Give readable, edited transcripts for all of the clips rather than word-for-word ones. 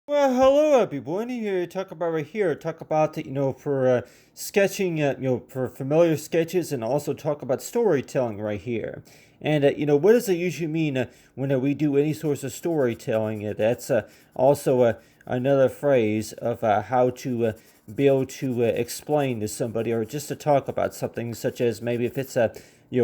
Well, hello everyone. Talk about for sketching, for familiar sketches, and also talk about storytelling right here. And what does it usually mean when we do any sorts of storytelling? That's also another phrase of how to be able to explain to somebody, or just to talk about something, such as maybe if it's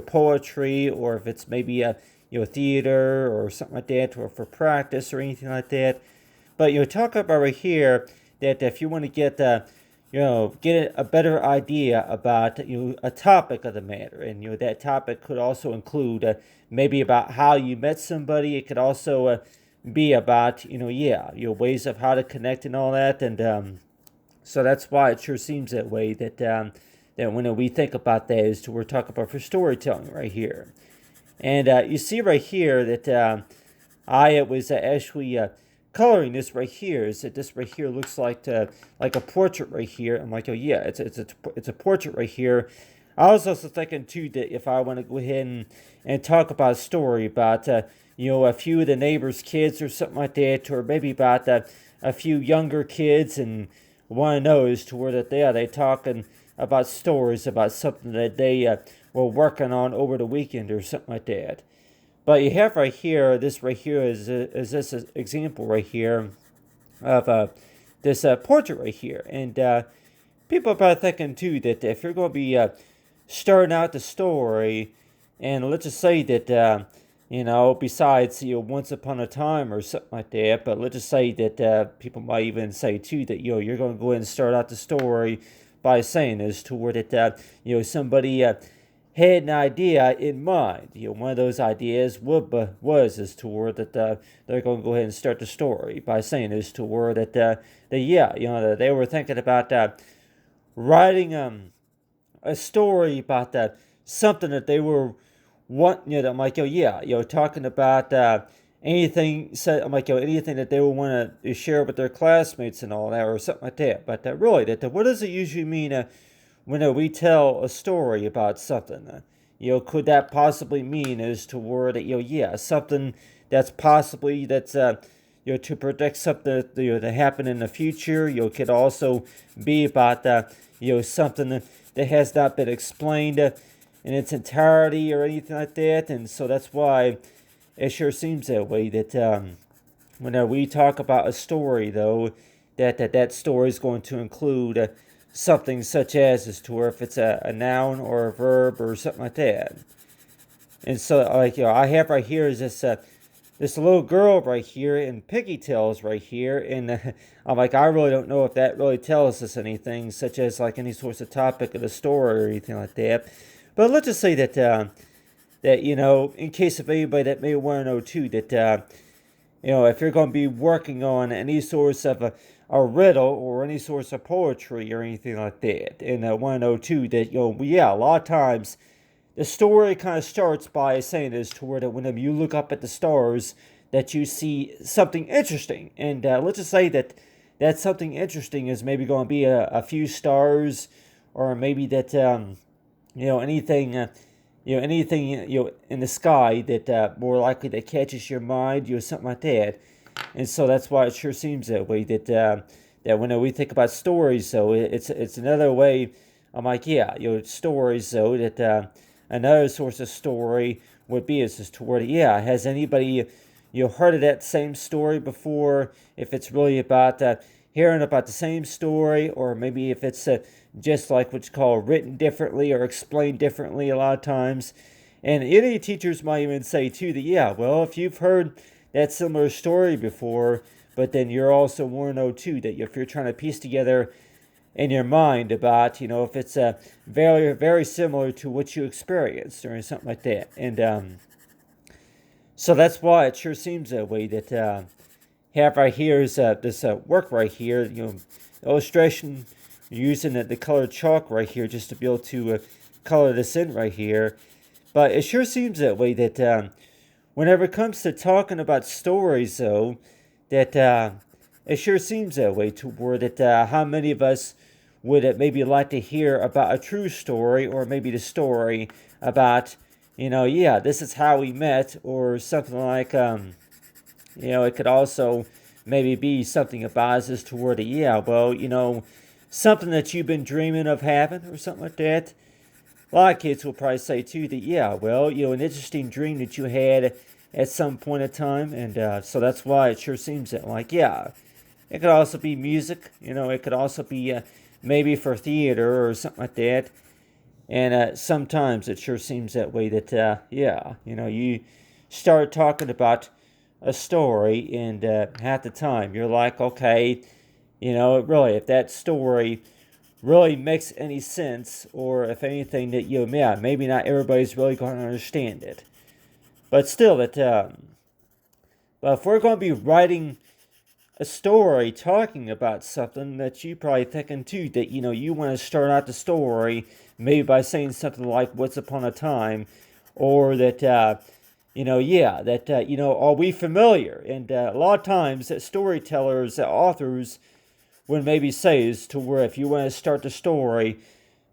poetry, or if it's maybe theater or something like that, or for practice or anything like that. But talk about right here that if you want to get a better idea about a topic of the matter, and that topic could also include maybe about how you met somebody. It could also be about ways of how to connect and all that, and so that's why it sure seems that way that when we think about that is to we're talking about for storytelling right here, and you see right here that I was actually coloring this right here. Is that this right here looks like a portrait right here? I'm like, oh yeah, it's a portrait right here. I was also thinking too that if I want to go ahead and talk about a story about a few of the neighbors' kids or something like that, or maybe about a few younger kids, and one of those to where that they talking about stories about something that they were working on over the weekend or something like that. But you have right here, this right here is this example right here of this portrait right here. And people are probably thinking too that if you're going to be starting out the story, and let's just say that, besides, once upon a time or something like that, but let's just say that people might even say too that, you're going to go ahead and start out the story by saying this toward it, somebody had an idea in mind. One of those ideas was as to where that they're going to go ahead and start the story by saying as to where that they were thinking about writing a story about something that they were wanting. I'm like, oh yeah, talking about anything. I'm like, anything that they would want to share with their classmates and all that, or something like that. But really, what does it usually mean? When we tell a story about something, could that possibly mean as to where that something that's possibly that's to predict something to happen in the future. Could also be about something that has not been explained in its entirety or anything like that, and so that's why it sure seems that way. That whenever we talk about a story, though, that story is going to include something such as to where if it's a noun or a verb or something like that. And so, like, I have right here is this little girl right here in pigtails right here, and I'm like, I really don't know if that really tells us anything, such as like any sorts of topic of the story or anything like that. But let's just say that in case of anybody that may want to know too, that if you're going to be working on any sorts of a riddle or any sorts of poetry or anything like that, and I want to know too that a lot of times the story kind of starts by saying this to where that whenever you look up at the stars that you see something interesting, and let's just say that something interesting is maybe going to be a few stars, or maybe that anything anything in the sky that more likely that catches your mind, something like that. And so that's why it sure seems that way that when we think about stories, so it's another way. I'm like, yeah, stories, so that another source of story would be is just toward, yeah, has anybody heard of that same story before? If it's really about hearing about the same story, or maybe if it's just like what's called written differently or explained differently a lot of times. And any teachers might even say too that, yeah, well, if you've heard that similar story before, but then you're also want to know too that if you're trying to piece together in your mind about if it's very very similar to what you experienced or something like that. And so that's why it sure seems that way that have right here is this work right here, illustration using the colored chalk right here just to be able to color this in right here. But it sure seems that way that whenever it comes to talking about stories, though, that it sure seems that way to where that how many of us would maybe like to hear about a true story, or maybe the story about this is how we met, or something like it could also maybe be something about is toward it. Yeah, well, something that you've been dreaming of having or something like that. A lot of kids will probably say too that, yeah, well, an interesting dream that you had at some point in time, and so that's why it sure seems that, like, yeah, it could also be music, it could also be maybe for theater or something like that. And sometimes it sure seems that way that, yeah, you start talking about a story, and half the time you're like, okay, really, if that story really makes any sense, or if anything that, yeah, maybe not everybody's really going to understand it. But still, but if we're going to be writing a story talking about something that you probably thinking too, that you want to start out the story maybe by saying something like "Once upon a time," or that yeah, that are we familiar? And a lot of times, that storytellers, authors, would maybe say is to where if you want to start the story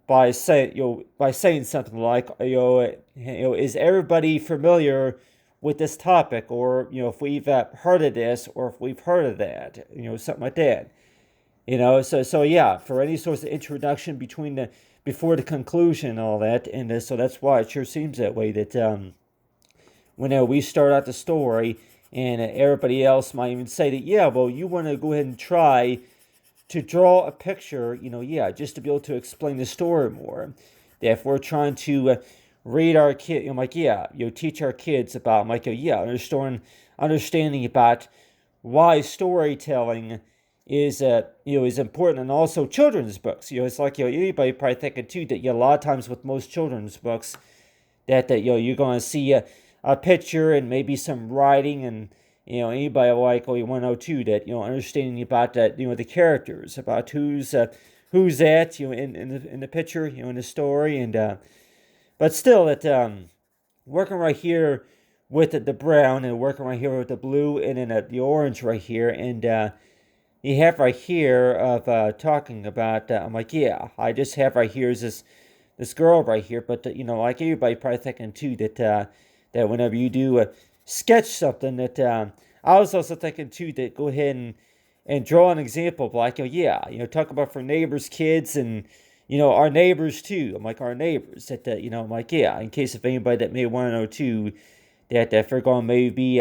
by saying something like is everybody familiar with this topic, or if we've heard of this, or if we've heard of that, something like that. So yeah, for any sort of introduction before the conclusion and all that, and so that's why it sure seems that way that whenever we start out the story, and everybody else might even say that, yeah, well, you want to go ahead and try to draw a picture, yeah, just to be able to explain the story more. That if we're trying to read our kid, like, yeah, teach our kids about, like, yeah, understanding about why storytelling is important, and also children's books. It's like, anybody probably thinking too that, a lot of times with most children's books, that you're going to see a picture and maybe some writing, and anybody like, you want to know too that understanding about that, the characters, about who's that, in the picture, in the story. And but still, that working right here with the brown, and working right here with the blue, and then the orange right here, and you have right here of talking about, I'm like, yeah, I just have right here is this girl right here. But like everybody probably thinking too that whenever you do sketch something, that I was also thinking too that go ahead and draw an example of, like, yeah, talk about for neighbors' kids, and our neighbors too. I'm like, our neighbors that I'm like, yeah, in case of anybody that may want to know too, that if we're going to maybe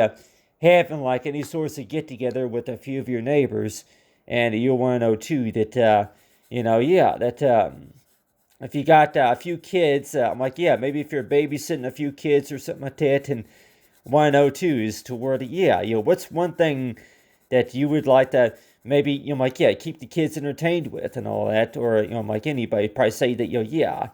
having like any sorts of get together with a few of your neighbors, and you want to know too that yeah, that if you got a few kids, I'm like, yeah, maybe if you're babysitting a few kids or something like that, and want to know too is to where yeah, what's one thing that you would like to maybe, like, yeah, keep the kids entertained with and all that, or like anybody probably say that, yeah,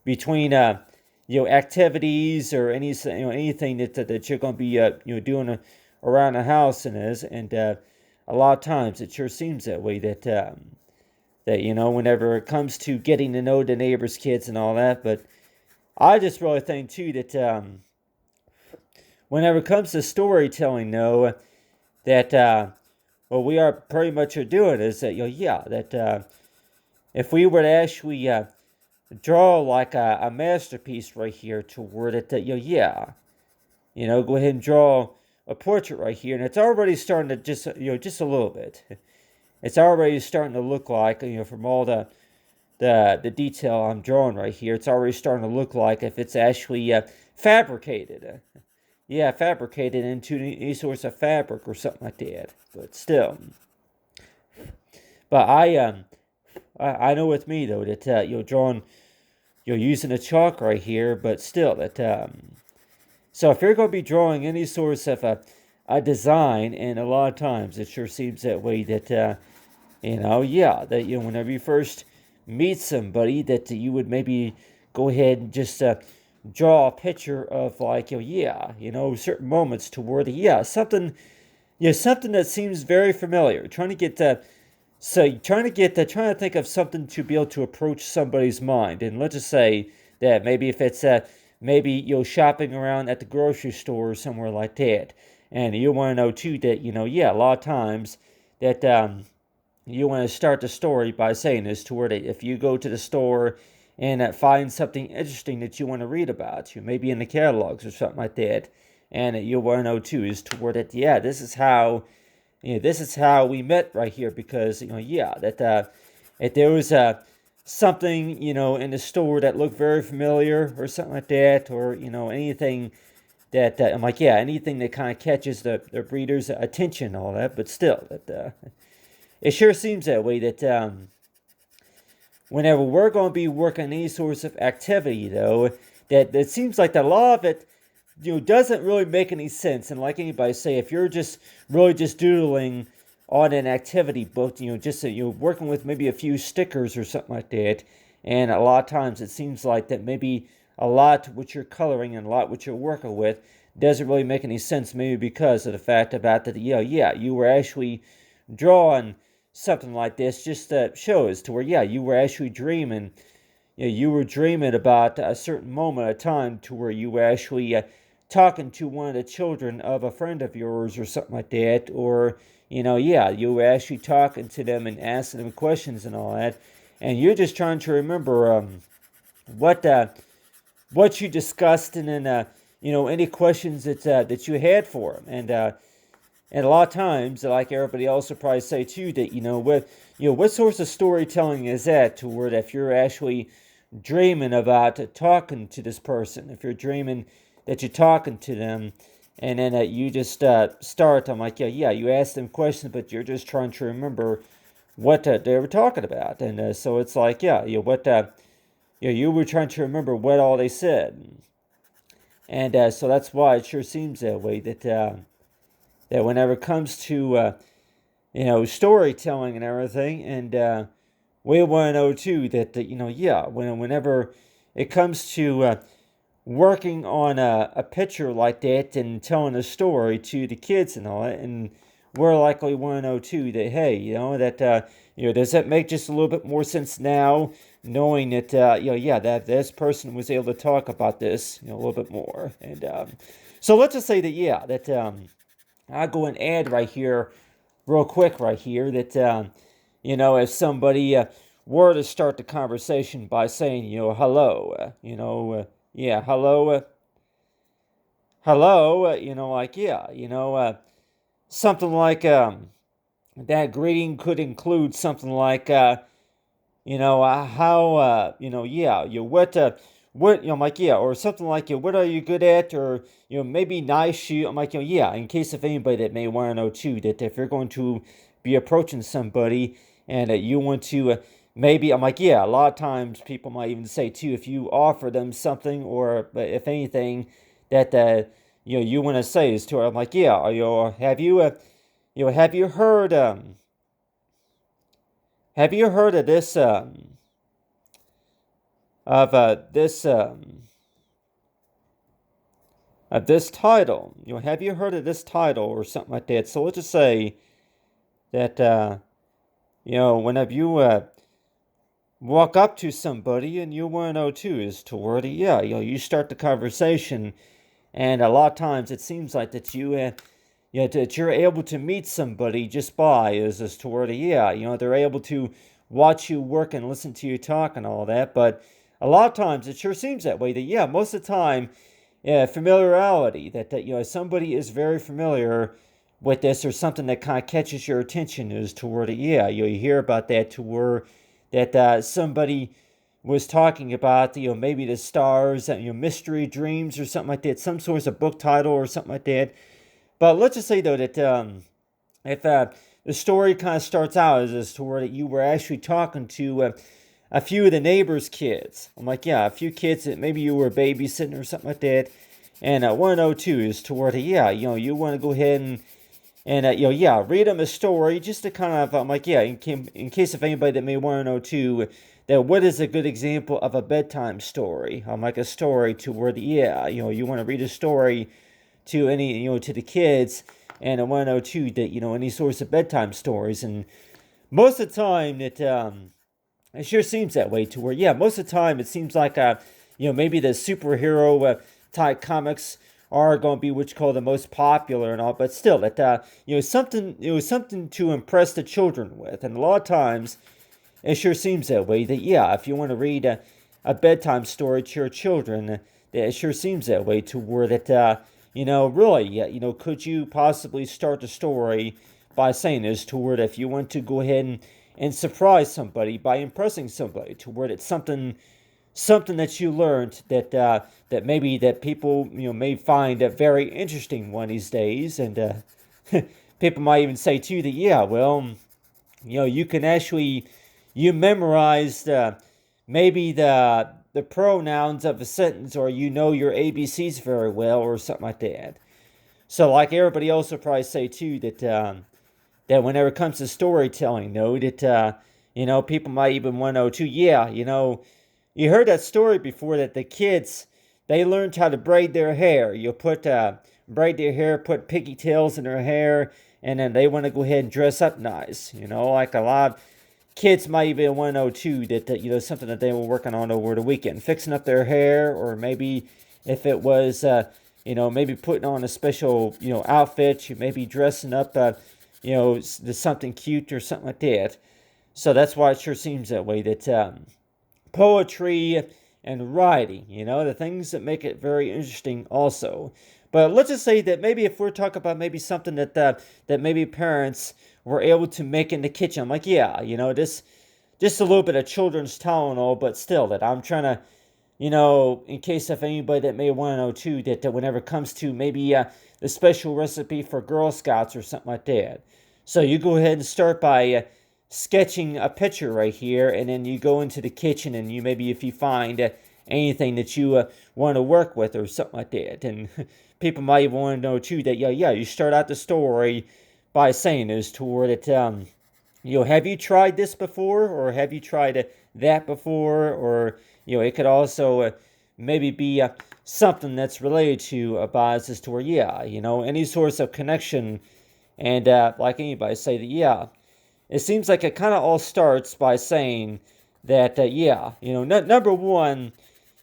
between activities, or anything that you're going to be doing around the house, and a lot of times it sure seems that way that whenever it comes to getting to know the neighbors' kids and all that. But I just really think too that whenever it comes to storytelling, though, that what we are pretty much doing is that, yeah, that if we were to actually draw like a masterpiece right here toward it, that yeah, go ahead and draw a portrait right here, and it's already starting to just a little bit. It's already starting to look like, from all the detail I'm drawing right here, it's already starting to look like if it's actually fabricated. Yeah, fabricated into any sorts of fabric or something like that. But still, but I know with me though that you're drawing, you're using a chalk right here, but still that so if you're going to be drawing any sorts of a design, and a lot of times it sure seems that way that yeah, that whenever you first meet somebody, that you would maybe go ahead and just draw a picture of, like, yeah, certain moments toward yeah, something, something that seems very familiar, trying to get trying to think of something to be able to approach somebody's mind. And let's just say that maybe if it's maybe shopping around at the grocery store or somewhere like that, and you want to know too that yeah, a lot of times that you want to start the story by saying this toward it. If you go to the store and find something interesting that you want to read about, maybe in the catalogs or something like that, and you want to know too is toward it, yeah, this is how this is how we met right here because, yeah, that if there was something, in the store that looked very familiar or something like that, or, anything that, I'm like, yeah, anything that kind of catches the breeder's attention, all that, but still, that it sure seems that way that whenever we're going to be working any sorts of activity, though, that it seems like the law of it, doesn't really make any sense. And like anybody say, if you're just really just doodling on an activity book, just working with maybe a few stickers or something like that, and a lot of times it seems like that maybe a lot what you're coloring and a lot what you're working with doesn't really make any sense, maybe because of the fact about that, you were actually drawing something like this, just shows to where, you were actually dreaming. You were dreaming about a certain moment of time to where you were actually talking to one of the children of a friend of yours or something like that, or, you were actually talking to them and asking them questions and all that, and you're just trying to remember what what you discussed and then, any questions that you had for them. And a lot of times, like everybody else will probably say too, that what sorts of storytelling is that? To where if you're actually dreaming about talking to this person, if you're dreaming that you're talking to them, and then you just start, I'm like, you ask them questions, but you're just trying to remember what they were talking about, and so it's like, you were trying to remember what all they said, and so that's why it sure seems that way that whenever it comes to storytelling and everything, and we want to know too that whenever it comes to working on a picture like that and telling a story to the kids and all that, and we're likely want to know too that, hey, does that make just a little bit more sense now, knowing that that this person was able to talk about this a little bit more, and so let's just say that that I'll go and add right here, real quick right here, that if somebody were to start the conversation by saying hello, hello, hello, something like that greeting could include something like how what I'm like, or something like, what are you good at, or maybe nice. I'm like, in case of anybody that may want to know too, that if you're going to be approaching somebody and you want to maybe, I'm like, a lot of times people might even say too, if you offer them something, or if anything that you want to say is to her, I'm like, have you heard of this of this title? Have you heard of this title or something like that? So let's just say that whenever you walk up to somebody and you want to know too is toward you start the conversation, and a lot of times it seems like that that you're able to meet somebody just by is toward they're able to watch you work and listen to you talk and all that, but a lot of times it sure seems that way that most of the time, familiarity, that somebody is very familiar with this, or something that kind of catches your attention is toward you hear about that, to where that somebody was talking about maybe the stars, mystery dreams or something like that, some sort of book title or something like that. But let's just say though that if the story kind of starts out as to where that you were actually talking to a few of the neighbors' kids. I'm like, a few kids that maybe you were babysitting or something like that. And 102 is to where you want to go ahead and read them a story just to kind of, I'm like, in case of anybody that may want to know too, that what is a good example of a bedtime story? I'm like a story to where you want to read a story to any, to the kids, and I want to know too that, any sorts of bedtime stories. And most of the time that, it sure seems that way to where, most of the time it seems like, maybe the superhero type comics are going to be what you call the most popular and all, but still, that, something to impress the children with. And a lot of times it sure seems that way that, if you want to read a bedtime story to your children, it sure seems that way to where that, really, could you possibly start the story by saying is toward if you want to go ahead and surprise somebody by impressing somebody, toward it's something that you learned that maybe that people may find very interesting one of these days, and people might even say too that yeah, well, you can actually you memorized maybe the pronouns of a sentence, or your ABCs very well, or something like that. So, like everybody else will probably say too that whenever it comes to storytelling, that people might even want to know too. Yeah, you heard that story before that the kids they learned how to braid their hair. You braid their hair, put pigtails in their hair, and then they want to go ahead and dress up nice. Like a lot of kids might even want to know too that something that they were working on over the weekend, fixing up their hair, or maybe if it was maybe putting on a special outfit, you maybe dressing up something cute or something like that. So that's why it sure seems that way that poetry and writing, the things that make it very interesting also. But let's just say that maybe if we're talking about maybe something that maybe parents were able to make in the kitchen, I'm like, yeah, this just a little bit of children's Tylenol, but still that I'm trying to, in case of anybody that may want to know too, that whenever it comes to maybe the special recipe for Girl Scouts or something like that. So you go ahead and start by sketching a picture right here, and then you go into the kitchen and you maybe if you find anything that you want to work with or something like that. And people might even want to know too that yeah, you start out the story by saying this toward it. Have you tried this before, or have you tried that before, or it could also maybe be something that's related to a bias to where yeah, any sorts of connection, and like anybody say that yeah, it seems like it kind of all starts by saying that yeah, number one,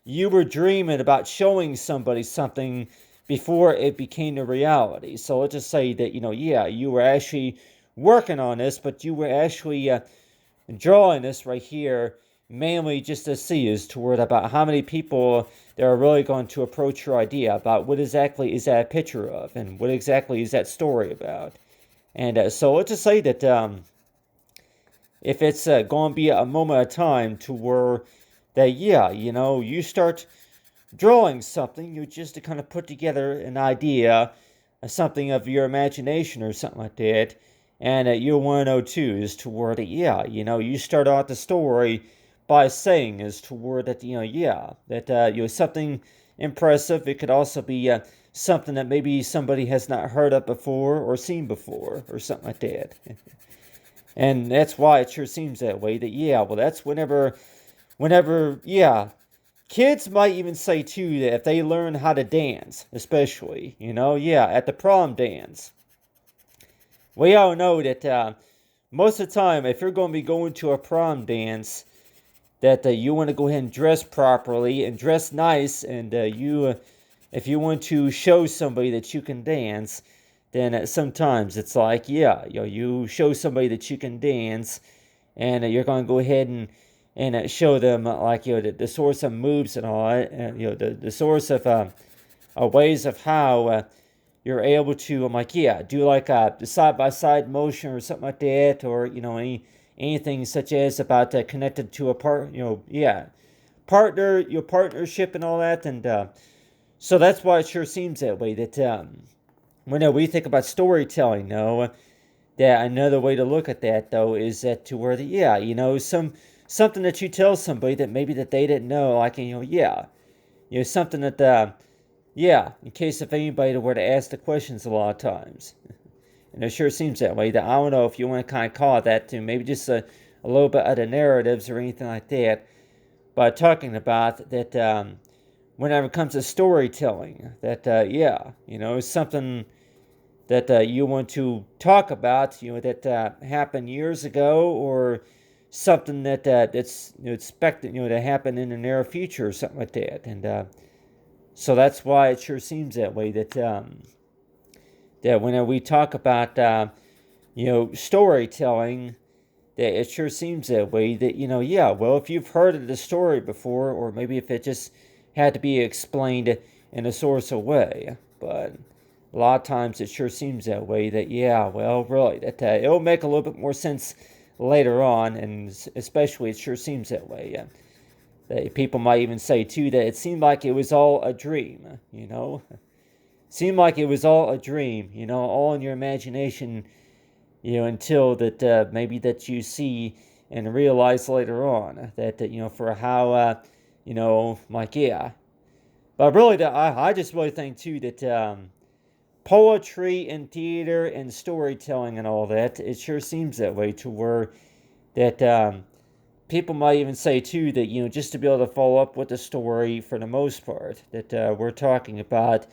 you were dreaming about showing somebody something before it became a reality. So let's just say that yeah, you were actually working on this, but you were actually drawing this right here mainly just to see as toward about how many people that are really going to approach your idea about what exactly is that a picture of, and what exactly is that story about. And so let's just say that if it's going to be a moment of time to where that yeah, you start drawing something, you just to kind of put together an idea, something of your imagination or something like that. And you want to know too is toward it, yeah, you start out the story by saying is toward that, yeah, that something impressive. It could also be something that maybe somebody has not heard of before or seen before or something like that. And that's why it sure seems that way that, yeah, well, that's whenever, yeah, kids might even say too that if they learn how to dance, especially, yeah, at the prom dance. We all know that most of the time, if you're going to be going to a prom dance, that you want to go ahead and dress properly and dress nice, and if you want to show somebody that you can dance, then sometimes it's like, yeah, you show somebody that you can dance, and you're going to go ahead and show them like the source of moves and all that, the source of ways of how you're able to, I'm like, yeah, do like the side by side motion or something like that, or anything such as about connected to a partner, your partnership and all that. And so that's why it sure seems that way that when we think about storytelling, that another way to look at that though is that to where something that you tell somebody that maybe that they didn't know, like something that in case if anybody were to ask the questions a lot of times. And it sure seems that way. That I don't know if you want to kind of call it that to maybe just a little bit of the narratives or anything like that. But talking about that whenever it comes to storytelling, that something that you want to talk about, that happened years ago, or something that's expected to happen in the near future or something like that. And so that's why it sure seems that way that that whenever we talk about storytelling, that it sure seems that way that yeah, well, if you've heard of the story before, or maybe if it just had to be explained in a sort of way. But a lot of times it sure seems that way. That yeah, well, really, that it'll make a little bit more sense later on, and especially it sure seems that way. That people might even say too that it seemed like it was all a dream. Seemed like it was all a dream. All in your imagination. Until that maybe that you see and realize later on that for how like yeah. But really, I just really think too that poetry and theater and storytelling and all that, it sure seems that way to where that people might even say too that just to be able to follow up with the story for the most part that we're talking about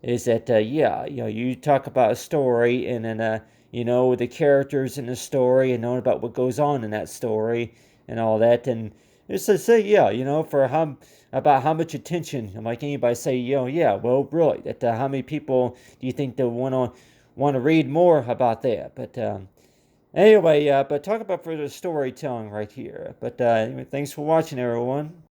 is that yeah, you talk about a story and then the characters in the story and knowing about what goes on in that story and all that, and it's to say yeah, for how about how much attention, like anybody say, yeah, well, really, that how many people do you think that want to read more about that? But anyway, but talk about further storytelling right here. But anyway, thanks for watching, everyone.